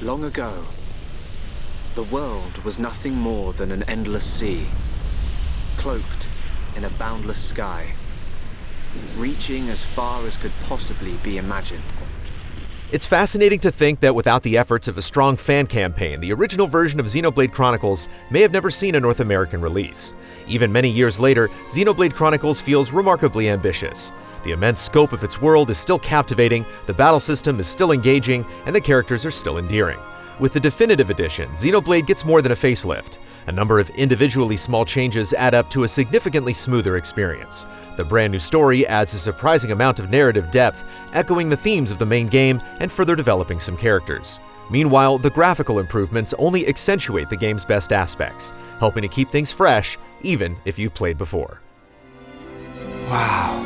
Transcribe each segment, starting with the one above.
Long ago, the world was nothing more than an endless sea, cloaked in a boundless sky, reaching as far as could possibly be imagined. It's fascinating to think that without the efforts of a strong fan campaign, the original version of Xenoblade Chronicles may have never seen a North American release. Even many years later, Xenoblade Chronicles feels remarkably ambitious. The immense scope of its world is still captivating, the battle system is still engaging, and the characters are still endearing. With the definitive edition, Xenoblade gets more than a facelift. A number of individually small changes add up to a significantly smoother experience. The brand new story adds a surprising amount of narrative depth, echoing the themes of the main game and further developing some characters. Meanwhile, the graphical improvements only accentuate the game's best aspects, helping to keep things fresh, even if you've played before. Wow.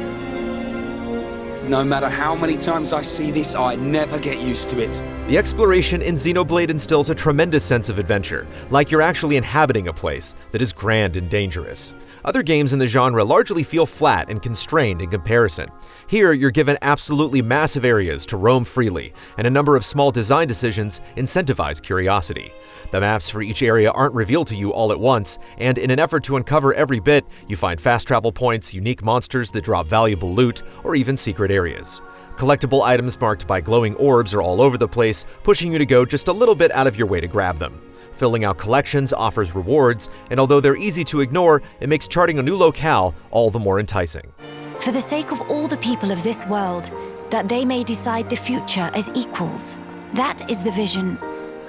No matter how many times I see this, I never get used to it. The exploration in Xenoblade instills a tremendous sense of adventure, like you're actually inhabiting a place that is grand and dangerous. Other games in the genre largely feel flat and constrained in comparison. Here, you're given absolutely massive areas to roam freely, and a number of small design decisions incentivize curiosity. The maps for each area aren't revealed to you all at once, and in an effort to uncover every bit, you find fast travel points, unique monsters that drop valuable loot, or even secret areas. Collectible items marked by glowing orbs are all over the place, pushing you to go just a little bit out of your way to grab them. Filling out collections offers rewards, and although they're easy to ignore, it makes charting a new locale all the more enticing. For the sake of all the people of this world, that they may decide the future as equals. That is the vision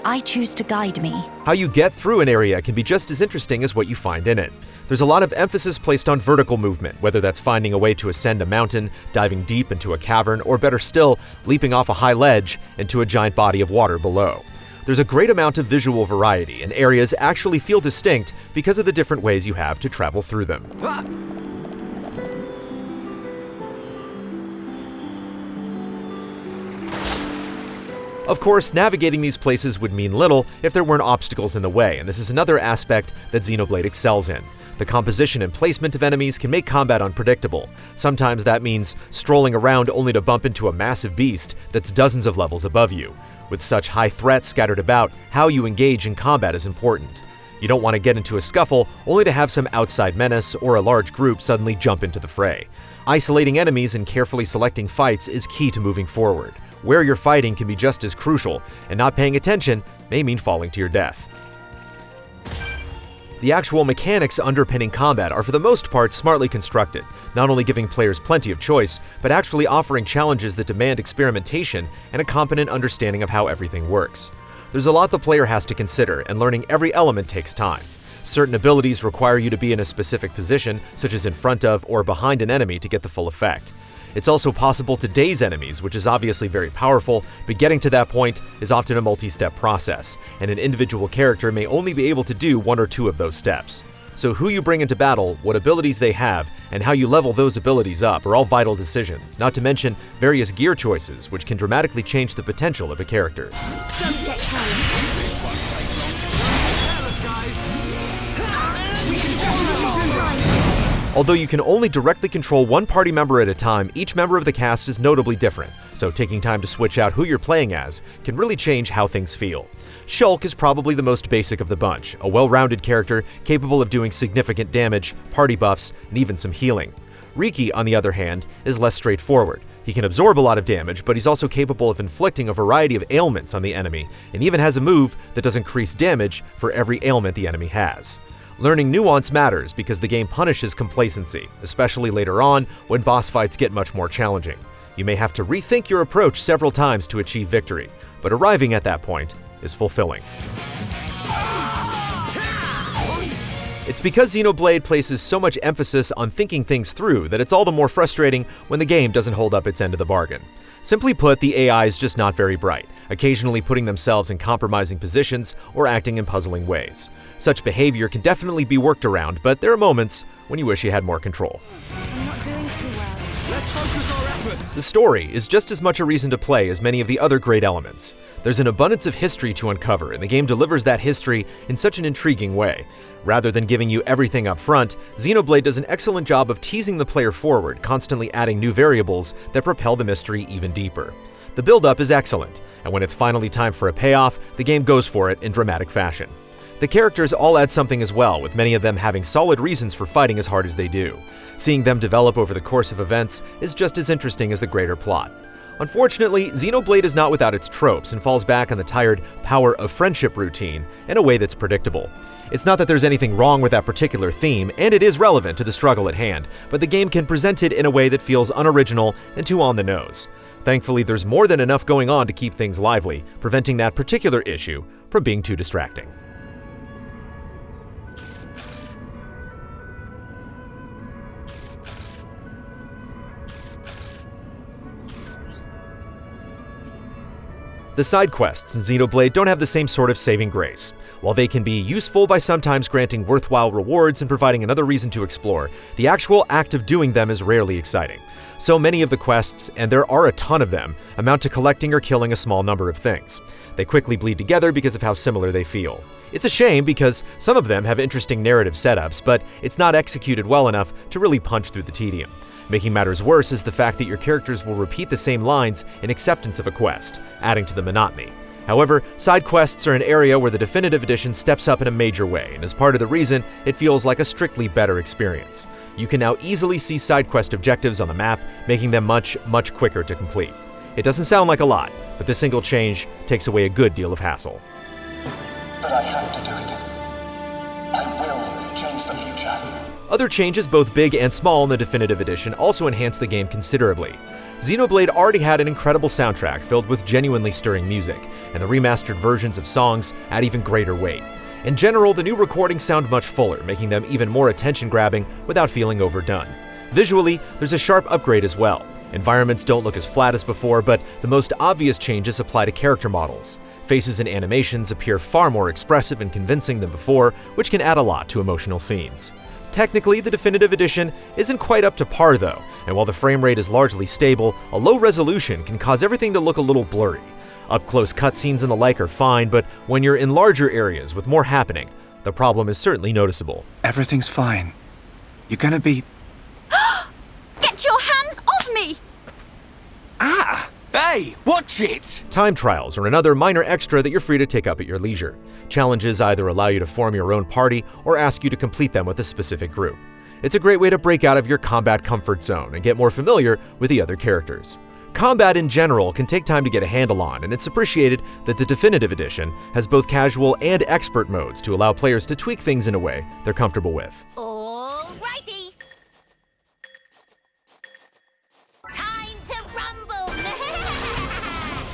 I choose to guide me. How you get through an area can be just as interesting as what you find in it. There's a lot of emphasis placed on vertical movement, whether that's finding a way to ascend a mountain, diving deep into a cavern, or better still, leaping off a high ledge into a giant body of water below. There's a great amount of visual variety, and areas actually feel distinct because of the different ways you have to travel through them. Of course, navigating these places would mean little if there weren't obstacles in the way, and this is another aspect that Xenoblade excels in. The composition and placement of enemies can make combat unpredictable. Sometimes that means strolling around only to bump into a massive beast that's dozens of levels above you. With such high threats scattered about, how you engage in combat is important. You don't want to get into a scuffle only to have some outside menace or a large group suddenly jump into the fray. Isolating enemies and carefully selecting fights is key to moving forward. Where you're fighting can be just as crucial, and not paying attention may mean falling to your death. The actual mechanics underpinning combat are for the most part smartly constructed, not only giving players plenty of choice, but actually offering challenges that demand experimentation and a competent understanding of how everything works. There's a lot the player has to consider, and learning every element takes time. Certain abilities require you to be in a specific position, such as in front of or behind an enemy to get the full effect. It's also possible to daze enemies, which is obviously very powerful, but getting to that point is often a multi-step process, and an individual character may only be able to do one or two of those steps. So who you bring into battle, what abilities they have, and how you level those abilities up are all vital decisions, not to mention various gear choices, which can dramatically change the potential of a character. Don't get tired. Although you can only directly control one party member at a time, each member of the cast is notably different, so taking time to switch out who you're playing as can really change how things feel. Shulk is probably the most basic of the bunch, a well-rounded character capable of doing significant damage, party buffs, and even some healing. Riki, on the other hand, is less straightforward. He can absorb a lot of damage, but he's also capable of inflicting a variety of ailments on the enemy, and even has a move that does increase damage for every ailment the enemy has. Learning nuance matters because the game punishes complacency, especially later on when boss fights get much more challenging. You may have to rethink your approach several times to achieve victory, but arriving at that point is fulfilling. It's because Xenoblade places so much emphasis on thinking things through that it's all the more frustrating when the game doesn't hold up its end of the bargain. Simply put, the AI is just not very bright, occasionally putting themselves in compromising positions or acting in puzzling ways. Such behavior can definitely be worked around, but there are moments when you wish you had more control. I'm not doing too well. Let's focus our efforts. The story is just as much a reason to play as many of the other great elements. There's an abundance of history to uncover, and the game delivers that history in such an intriguing way. Rather than giving you everything up front, Xenoblade does an excellent job of teasing the player forward, constantly adding new variables that propel the mystery even deeper. The build-up is excellent. and when it's finally time for a payoff, the game goes for it in dramatic fashion. The characters all add something as well, with many of them having solid reasons for fighting as hard as they do. Seeing them develop over the course of events is just as interesting as the greater plot. Unfortunately, Xenoblade is not without its tropes and falls back on the tired power of friendship routine in a way that's predictable. It's not that there's anything wrong with that particular theme, and it is relevant to the struggle at hand, but the game can present it in a way that feels unoriginal and too on the nose. Thankfully, there's more than enough going on to keep things lively, preventing that particular issue from being too distracting. The side quests in Xenoblade don't have the same sort of saving grace. While they can be useful by sometimes granting worthwhile rewards and providing another reason to explore, the actual act of doing them is rarely exciting. So many of the quests, and there are a ton of them, amount to collecting or killing a small number of things. They quickly bleed together because of how similar they feel. It's a shame because some of them have interesting narrative setups, but it's not executed well enough to really punch through the tedium. Making matters worse is the fact that your characters will repeat the same lines in acceptance of a quest, adding to the monotony. However, side quests are an area where the Definitive Edition steps up in a major way, and is part of the reason it feels like a strictly better experience. You can now easily see side quest objectives on the map, making them much quicker to complete. It doesn't sound like a lot, but this single change takes away a good deal of hassle. But I have to do it. I will change the future. Other changes, both big and small in the Definitive Edition, also enhance the game considerably. Xenoblade already had an incredible soundtrack filled with genuinely stirring music, and the remastered versions of songs add even greater weight. In general, the new recordings sound much fuller, making them even more attention-grabbing without feeling overdone. Visually, there's a sharp upgrade as well. Environments don't look as flat as before, but the most obvious changes apply to character models. Faces and animations appear far more expressive and convincing than before, which can add a lot to emotional scenes. Technically, the Definitive Edition isn't quite up to par though, and while the frame rate is largely stable, a low resolution can cause everything to look a little blurry. Up-close cutscenes and the like are fine, but when you're in larger areas with more happening, the problem is certainly noticeable. Everything's fine. You're gonna be... Get your hands off me! Ah! Hey, watch it! Time trials are another minor extra that you're free to take up at your leisure. Challenges either allow you to form your own party or ask you to complete them with a specific group. It's a great way to break out of your combat comfort zone and get more familiar with the other characters. Combat in general can take time to get a handle on, and it's appreciated that the Definitive Edition has both casual and expert modes to allow players to tweak things in a way they're comfortable with. Alrighty. Time to rumble.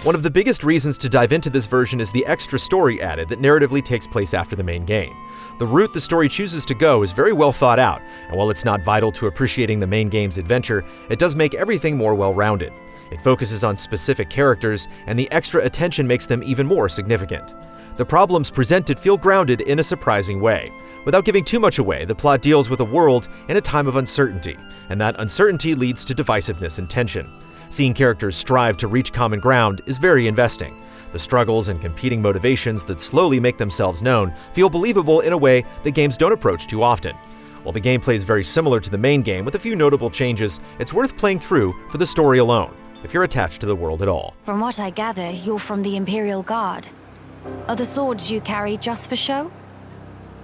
One of the biggest reasons to dive into this version is the extra story added that narratively takes place after the main game. The route the story chooses to go is very well thought out, and while it's not vital to appreciating the main game's adventure, it does make everything more well-rounded. It focuses on specific characters, and the extra attention makes them even more significant. The problems presented feel grounded in a surprising way. Without giving too much away, the plot deals with a world in a time of uncertainty, and that uncertainty leads to divisiveness and tension. Seeing characters strive to reach common ground is very investing. The struggles and competing motivations that slowly make themselves known feel believable in a way that games don't approach too often. While the gameplay is very similar to the main game with a few notable changes, it's worth playing through for the story alone, if you're attached to the world at all. From what I gather, you're from the Imperial Guard. Are the swords you carry just for show?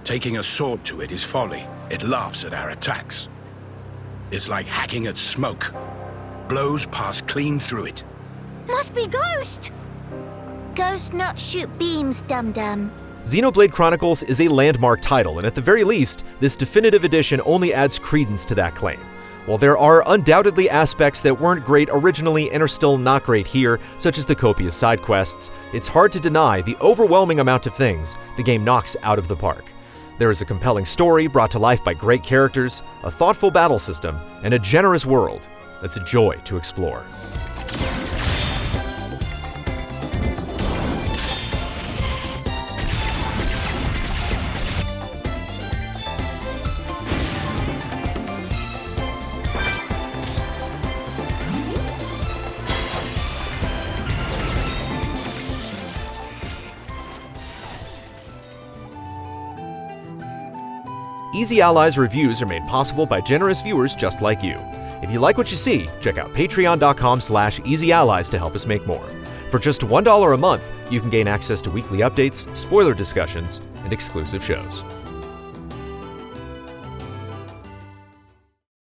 Taking a sword to it is folly. It laughs at our attacks. It's like hacking at smoke. Blows pass clean through it. Must be Ghost. Ghost not shoot beams, dum-dum. Xenoblade Chronicles is a landmark title, and at the very least, this Definitive Edition only adds credence to that claim. While there are undoubtedly aspects that weren't great originally and are still not great here, such as the copious side quests, it's hard to deny the overwhelming amount of things the game knocks out of the park. There is a compelling story brought to life by great characters, a thoughtful battle system, and a generous world that's a joy to explore. Easy Allies reviews are made possible by generous viewers just like you. If you like what you see, check out patreon.com/easyallies to help us make more. For just $1 a month, you can gain access to weekly updates, spoiler discussions, and exclusive shows.